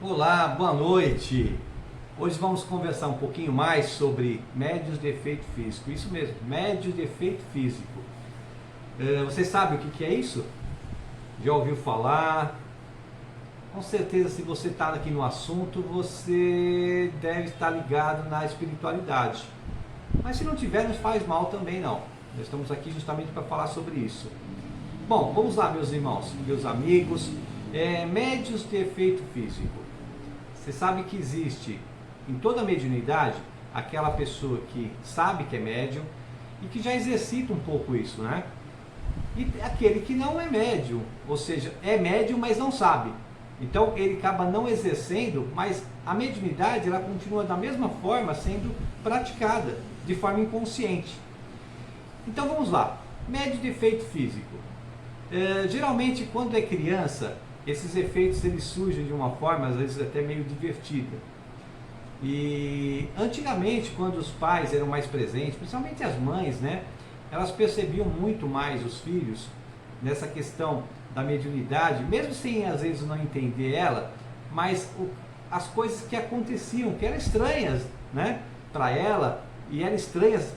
Olá, boa noite. Hoje vamos conversar um pouquinho mais sobre médios de efeito físico. Isso mesmo, médios de efeito físico. Você sabe o que é isso? Já ouviu falar? Com certeza, se você está aqui no assunto, você deve estar ligado na espiritualidade. Mas se não tiver, não faz mal também não. Nós estamos aqui justamente para falar sobre isso. Bom, vamos lá, meus irmãos, meus amigos. Médios de efeito físico. Você sabe que existe em toda mediunidade aquela pessoa que sabe que é médium e que já exercita um pouco isso, né? E aquele que não é médium, ou seja, é médium, mas não sabe. Então ele acaba não exercendo, mas a mediunidade ela continua da mesma forma sendo praticada, de forma inconsciente. Então vamos lá, médio de efeito físico. Geralmente quando é criança, esses efeitos eles surgem de uma forma às vezes até meio divertida. E antigamente, quando os pais eram mais presentes, principalmente as mães, né, elas percebiam muito mais os filhos nessa questão da mediunidade, mesmo sem às vezes não entender ela, mas as coisas que aconteciam, que eram estranhas, né, para ela, e eram estranhas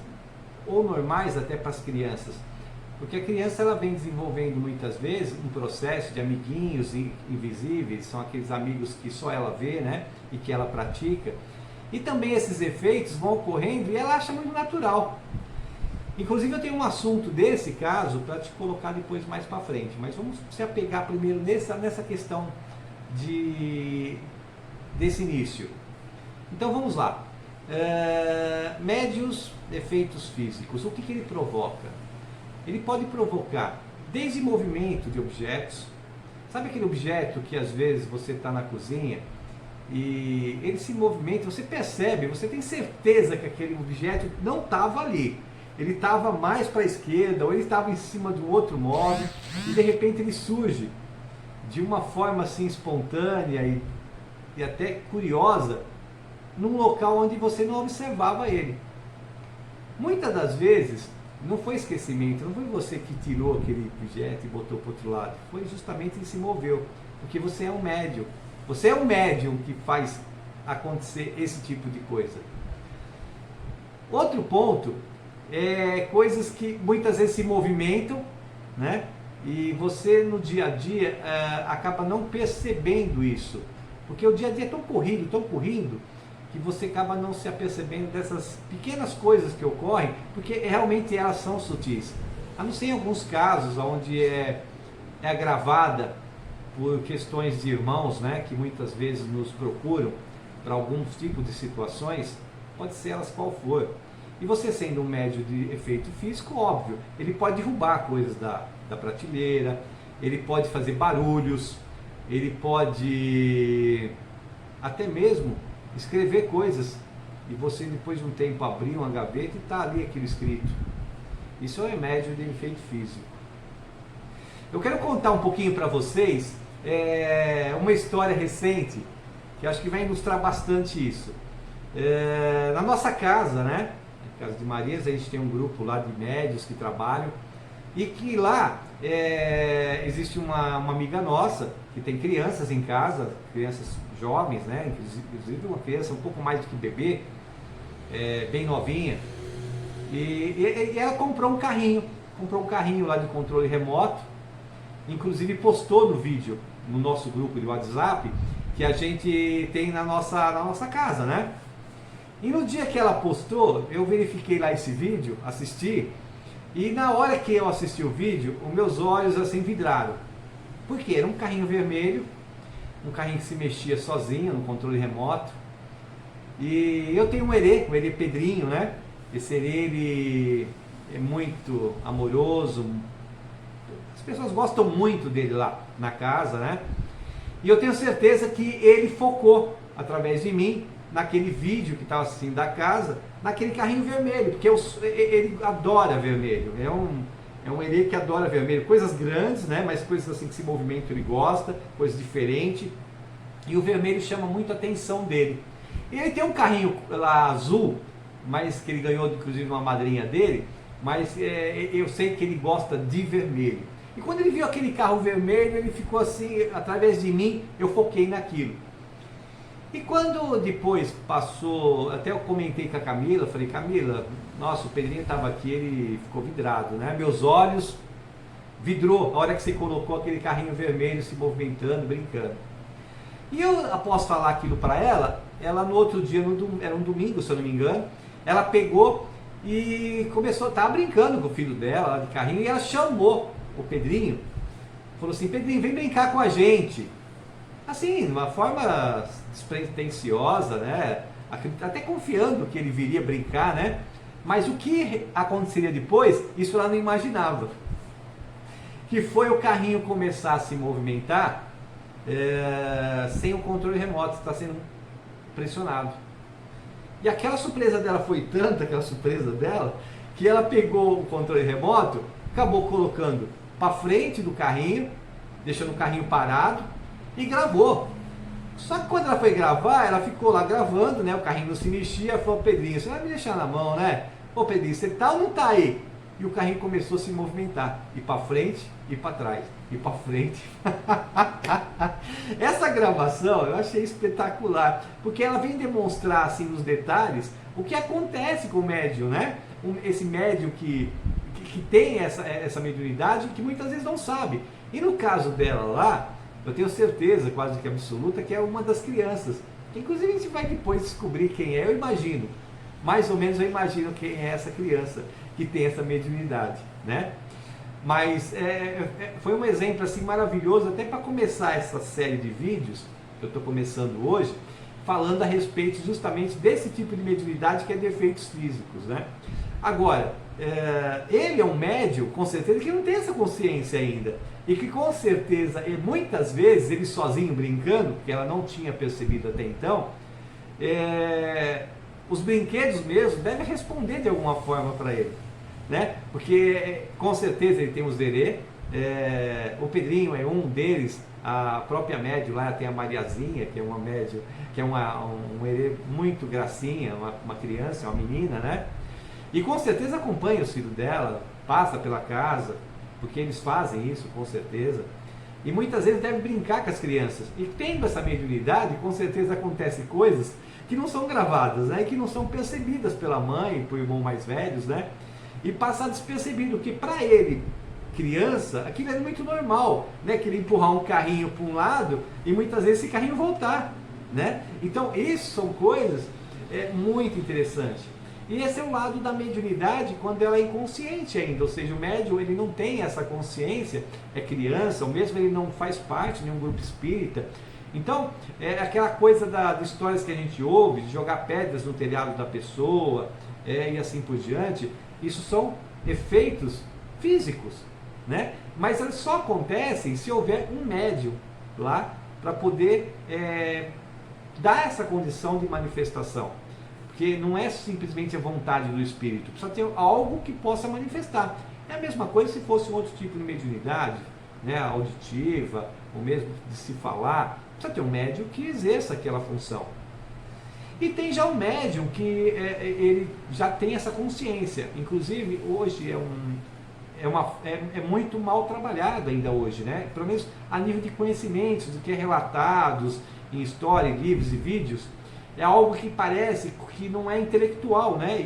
ou normais até para as crianças. Porque a criança ela vem desenvolvendo muitas vezes um processo de amiguinhos invisíveis, são aqueles amigos que só ela vê, né, e que ela pratica. E também esses efeitos vão ocorrendo e ela acha muito natural. Inclusive eu tenho um assunto desse caso para te colocar depois mais para frente, mas vamos se apegar primeiro nessa questão desse início. Então vamos lá. Médios efeitos físicos, o que ele provoca? Ele pode provocar desde movimento de objetos. Sabe aquele objeto que às vezes você está na cozinha e ele se movimenta, você percebe, você tem certeza que aquele objeto não estava ali. Ele estava mais para a esquerda ou ele estava em cima de um outro móvel e de repente ele surge de uma forma assim espontânea e até curiosa num local onde você não observava ele. Muitas das vezes não foi esquecimento, não foi você que tirou aquele objeto e botou para o outro lado, foi justamente ele se moveu, porque você é um médium. Você é um médium que faz acontecer esse tipo de coisa. Outro ponto é coisas que muitas vezes se movimentam, né? E você no dia a dia acaba não percebendo isso, porque o dia a dia é tão corrido, que você acaba não se apercebendo dessas pequenas coisas que ocorrem, porque realmente elas são sutis. A não ser em alguns casos onde é agravada por questões de irmãos, né, que muitas vezes nos procuram para alguns tipos de situações, pode ser elas qual for. E você sendo um médium de efeito físico, óbvio, ele pode derrubar coisas da prateleira, ele pode fazer barulhos, ele pode até mesmo escrever coisas e você depois de um tempo abrir uma gaveta e está ali aquilo escrito. Isso é médium de efeito físico. Eu quero contar um pouquinho para vocês uma história recente que acho que vai ilustrar bastante isso. Na nossa casa, né, na Casa de Marias, a gente tem um grupo lá de médios que trabalham e que lá existe uma amiga nossa que tem crianças em casa, crianças jovens, né? Inclusive uma criança um pouco mais do que bebê, bem novinha, e ela comprou um carrinho lá de controle remoto, inclusive postou no vídeo, no nosso grupo de WhatsApp, que a gente tem na nossa casa, né? E no dia que ela postou, eu verifiquei lá esse vídeo, assisti, e na hora que eu assisti o vídeo, os meus olhos assim vidraram. Por quê? Era um carrinho vermelho, um carrinho que se mexia sozinho no controle remoto. E eu tenho um herê Pedrinho, né? Esse herê ele é muito amoroso. As pessoas gostam muito dele lá na casa, né? E eu tenho certeza que ele focou através de mim naquele vídeo que estava assistindo da casa, naquele carrinho vermelho, porque ele adora vermelho. É um herê que adora vermelho, coisas grandes, né? Mas coisas assim que se movimentam ele gosta, coisas diferentes. E o vermelho chama muito a atenção dele. E ele tem um carrinho lá azul, mas que ele ganhou inclusive uma madrinha dele, mas eu sei que ele gosta de vermelho. E quando ele viu aquele carro vermelho, ele ficou assim, através de mim, eu foquei naquilo. E quando depois passou, até eu comentei com a Camila, falei, Camila, nossa, o Pedrinho estava aqui, ele ficou vidrado, né? Meus olhos vidrou a hora que você colocou aquele carrinho vermelho se movimentando, brincando. E eu, após falar aquilo para ela no outro dia, era um domingo, se eu não me engano, ela pegou e começou, estava brincando com o filho dela lá de carrinho, e ela chamou o Pedrinho, falou assim, Pedrinho, vem brincar com a gente. Assim, de uma forma despretensiosa, né? Até confiando que ele viria brincar, né? Mas o que aconteceria depois, isso ela não imaginava. Que foi o carrinho começar a se movimentar sem o controle remoto, está sendo pressionado. E aquela surpresa dela foi tanta, aquela surpresa dela, que ela pegou o controle remoto, acabou colocando para frente do carrinho, deixando o carrinho parado e gravou. Só que quando ela foi gravar, ela ficou lá gravando, né? O carrinho não se mexia, falou, Pedrinho, você vai me deixar na mão, né? Ô Pedrinho, você tá ou não tá aí? E o carrinho começou a se movimentar, ir para frente e para trás, e para frente. Essa gravação eu achei espetacular, porque ela vem demonstrar assim nos detalhes o que acontece com o médium, né? Esse médium que tem essa mediunidade que muitas vezes não sabe. E no caso dela lá, eu tenho certeza, quase que absoluta, que é uma das crianças. Inclusive a gente vai depois descobrir quem é, eu imagino. Mais ou menos eu imagino quem é essa criança que tem essa mediunidade, né? Mas foi um exemplo assim maravilhoso, até para começar essa série de vídeos que eu estou começando hoje, falando a respeito justamente desse tipo de mediunidade que é defeitos físicos, né? Agora, ele é um médium, com certeza, que não tem essa consciência ainda. E que com certeza, e muitas vezes, ele sozinho brincando, porque ela não tinha percebido até então, os brinquedos mesmo devem responder de alguma forma para ele, né? Porque com certeza ele tem os Zerê, o Pedrinho é um deles, a própria médium lá tem a Mariazinha, que é uma médium, que é um herê muito gracinha, uma criança, uma menina, né? E com certeza acompanha os filhos dela, passa pela casa, porque eles fazem isso, com certeza. E muitas vezes deve brincar com as crianças. E tendo essa mediunidade, com certeza acontecem coisas que não são gravadas, né? E que não são percebidas pela mãe, por irmãos mais velhos, né? E passar despercebido, porque para ele, criança, aquilo é muito normal, né? Que ele empurrar um carrinho para um lado e muitas vezes esse carrinho voltar, né? Então, isso são coisas muito interessantes. E esse é o lado da mediunidade quando ela é inconsciente ainda, ou seja, o médium ele não tem essa consciência, é criança, ou mesmo ele não faz parte de um grupo espírita. Então, é aquela coisa das histórias que a gente ouve, de jogar pedras no telhado da pessoa, e assim por diante, isso são efeitos físicos, né? Mas eles só acontecem se houver um médium lá para poder dar essa condição de manifestação. Porque não é simplesmente a vontade do espírito, precisa ter algo que possa manifestar. É a mesma coisa se fosse um outro tipo de mediunidade, né, auditiva, ou mesmo de se falar, precisa ter um médium que exerça aquela função. E tem já um médium que ele já tem essa consciência, inclusive hoje é muito mal trabalhado ainda hoje, né? Pelo menos a nível de conhecimentos, do que é relatados em história, livros e vídeos, é algo que parece que não é intelectual, né?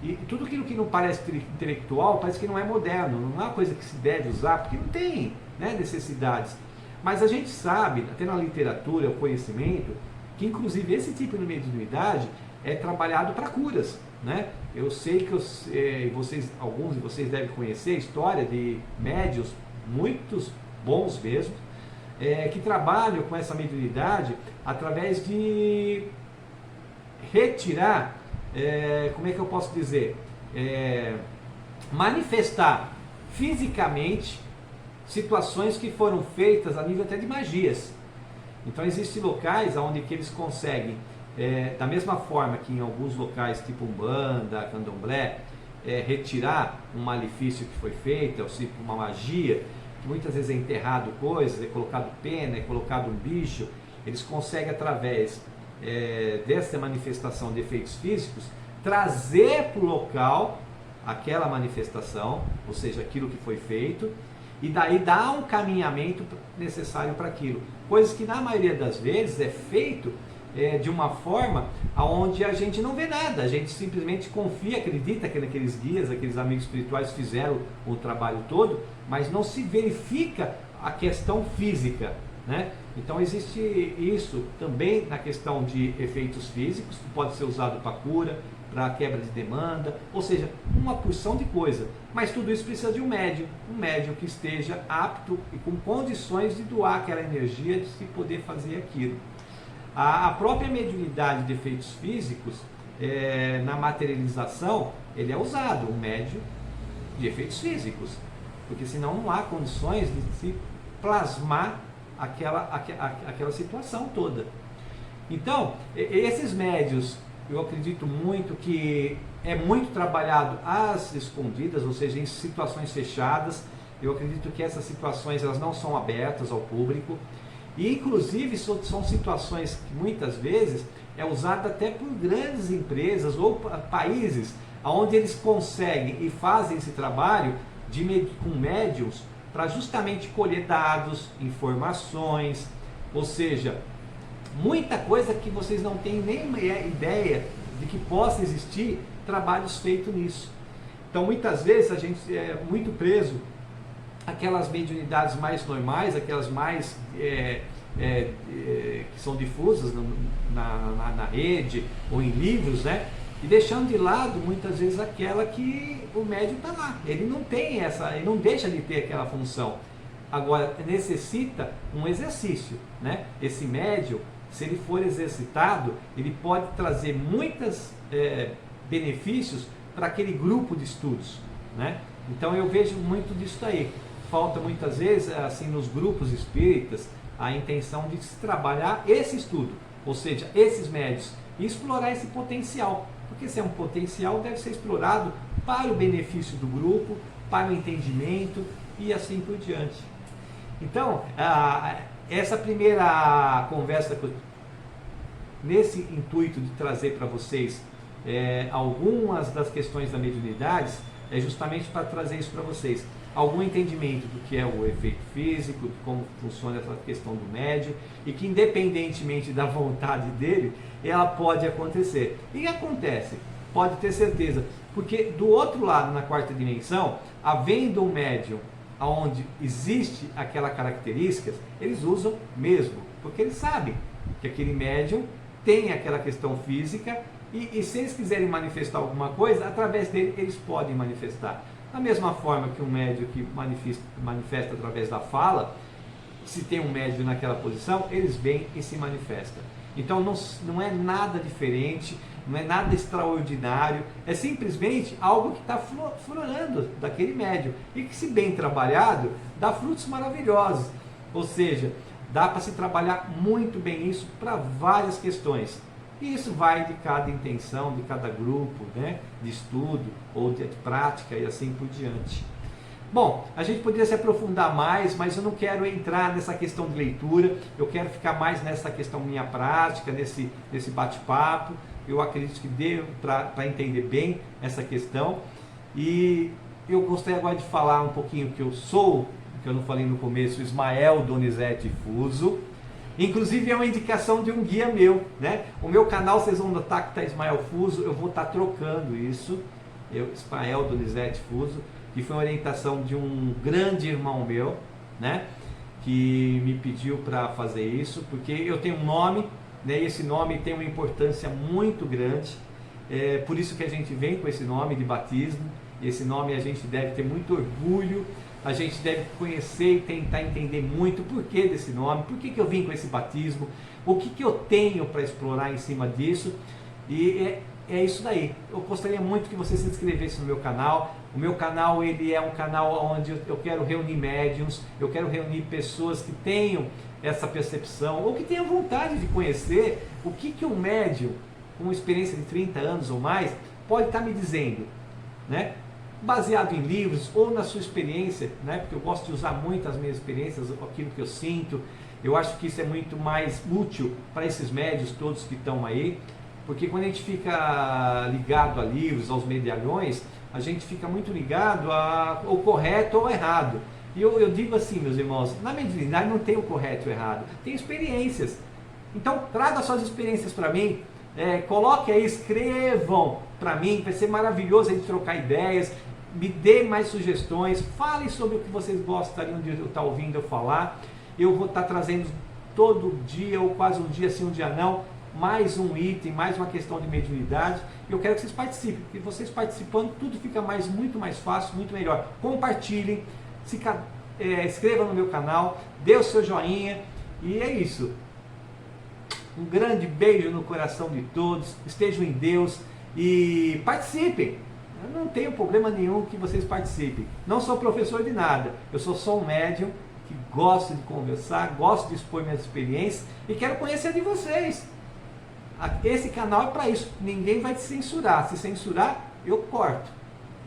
E tudo aquilo que não parece intelectual parece que não é moderno, não é uma coisa que se deve usar, porque não tem, né, necessidades. Mas a gente sabe, até na literatura, o conhecimento, que inclusive esse tipo de mediunidade é trabalhado para curas, né? Eu sei que alguns de vocês devem conhecer a história de médiuns, muitos bons mesmo, que trabalham com essa mediunidade através de retirar, como é que eu posso dizer, manifestar fisicamente situações que foram feitas a nível até de magias. Então existem locais onde que eles conseguem, da mesma forma que em alguns locais tipo Umbanda, Candomblé, retirar um malefício que foi feito, ou seja, uma magia, que muitas vezes é enterrado coisas, é colocado pena, é colocado um bicho, eles conseguem através dessa manifestação de efeitos físicos, trazer para o local aquela manifestação, ou seja, aquilo que foi feito, e daí dar um caminhamento necessário para aquilo. Coisas que na maioria das vezes é feito de uma forma onde a gente não vê nada, a gente simplesmente confia, acredita que aqueles guias, aqueles amigos espirituais fizeram o trabalho todo, mas não se verifica a questão física, né? Então existe isso também na questão de efeitos físicos, que pode ser usado para cura, para quebra de demanda, ou seja, uma porção de coisa. Mas tudo isso precisa de um médium que esteja apto e com condições de doar aquela energia, de se poder fazer aquilo. A própria mediunidade de efeitos físicos, na materialização, ele é usado, um médium de efeitos físicos, porque senão não há condições de se plasmar aquela situação toda. Então, esses médios, eu acredito muito que é muito trabalhado às escondidas, ou seja, em situações fechadas. Eu acredito que essas situações elas não são abertas ao público. E inclusive são situações que muitas vezes é usada até por grandes empresas ou países, onde eles conseguem e fazem esse trabalho com médiums para justamente colher dados, informações, ou seja, muita coisa que vocês não têm nem ideia de que possa existir trabalhos feitos nisso. Então muitas vezes a gente é muito preso aquelas mediunidades mais normais, aquelas mais que são difusas na rede ou em livros, né? E deixando de lado muitas vezes aquela que o médium está lá. Ele não tem ele não deixa de ter aquela função. Agora necessita um exercício, né? Esse médium, se ele for exercitado, ele pode trazer muitos benefícios para aquele grupo de estudos, né? Então eu vejo muito disso aí. Falta muitas vezes, assim, nos grupos espíritas, a intenção de se trabalhar esse estudo, ou seja, esses médios, e explorar esse potencial, porque se é um potencial, deve ser explorado para o benefício do grupo, para o entendimento e assim por diante. Então, essa primeira conversa, nesse intuito de trazer para vocês algumas das questões da mediunidade, é justamente para trazer isso para vocês. Algum entendimento do que é o efeito físico, de como funciona essa questão do médium, e que independentemente da vontade dele, ela pode acontecer. E acontece, pode ter certeza, porque do outro lado, na quarta dimensão, havendo um médium onde existe aquela característica, eles usam mesmo, porque eles sabem que aquele médium tem aquela questão física, e se eles quiserem manifestar alguma coisa, através dele eles podem manifestar. Da mesma forma que um médium que manifesta através da fala, se tem um médium naquela posição, eles vêm e se manifestam. Então não é nada diferente, não é nada extraordinário, é simplesmente algo que está florando daquele médium e que, se bem trabalhado, dá frutos maravilhosos. Ou seja, dá para se trabalhar muito bem isso para várias questões. E isso vai de cada intenção, de cada grupo, né, de estudo ou de prática e assim por diante. Bom, a gente poderia se aprofundar mais, mas eu não quero entrar nessa questão de leitura, eu quero ficar mais nessa questão minha prática, nesse bate-papo. Eu acredito que dê para entender bem essa questão. E eu gostaria agora de falar um pouquinho que eu sou, que eu não falei no começo, Ismael Donizete Fuso. Inclusive é uma indicação de um guia meu, né? O meu canal, vocês vão notar que está Ismael Fuso, eu vou estar trocando isso, Ismael Donizete Fuso, que foi uma orientação de um grande irmão meu, né? Que me pediu para fazer isso, porque eu tenho um nome, né? E esse nome tem uma importância muito grande, por isso que a gente vem com esse nome de batismo. Esse nome a gente deve ter muito orgulho, a gente deve conhecer e tentar entender muito o porquê desse nome, por que eu vim com esse batismo, o que eu tenho para explorar em cima disso. E é isso daí. Eu gostaria muito que você se inscrevesse no meu canal. O meu canal, ele é um canal onde eu quero reunir médiums, eu quero reunir pessoas que tenham essa percepção, ou que tenham vontade de conhecer o que um médium com uma experiência de 30 anos ou mais pode estar me dizendo, né? Baseado em livros ou na sua experiência, né? Porque eu gosto de usar muito as minhas experiências, aquilo que eu sinto. Eu acho que isso é muito mais útil para esses médios todos que estão aí, porque quando a gente fica ligado a livros, aos medalhões, a gente fica muito ligado ao correto ou ao errado. E eu digo assim, meus irmãos, na mediunidade não tem o correto e o errado, tem experiências. Então, traga suas experiências para mim, coloque aí, escrevam para mim, vai ser maravilhoso a gente trocar ideias, me dê mais sugestões, falem sobre o que vocês gostariam de estar ouvindo eu falar. Eu vou estar trazendo todo dia, ou quase um dia sim, um dia não, mais um item, mais uma questão de mediunidade. Eu quero que vocês participem, porque vocês participando, tudo fica muito mais fácil, muito melhor. Compartilhem, inscrevam no meu canal, dê o seu joinha, e é isso. Um grande beijo no coração de todos, estejam em Deus e participem. Eu não tenho problema nenhum que vocês participem. Não sou professor de nada, eu sou só um médium que gosto de conversar, gosto de expor minhas experiências e quero conhecer de vocês. Esse canal é para isso, ninguém vai te censurar. Se censurar, eu corto.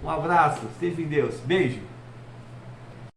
Um abraço, esteja em Deus, beijo.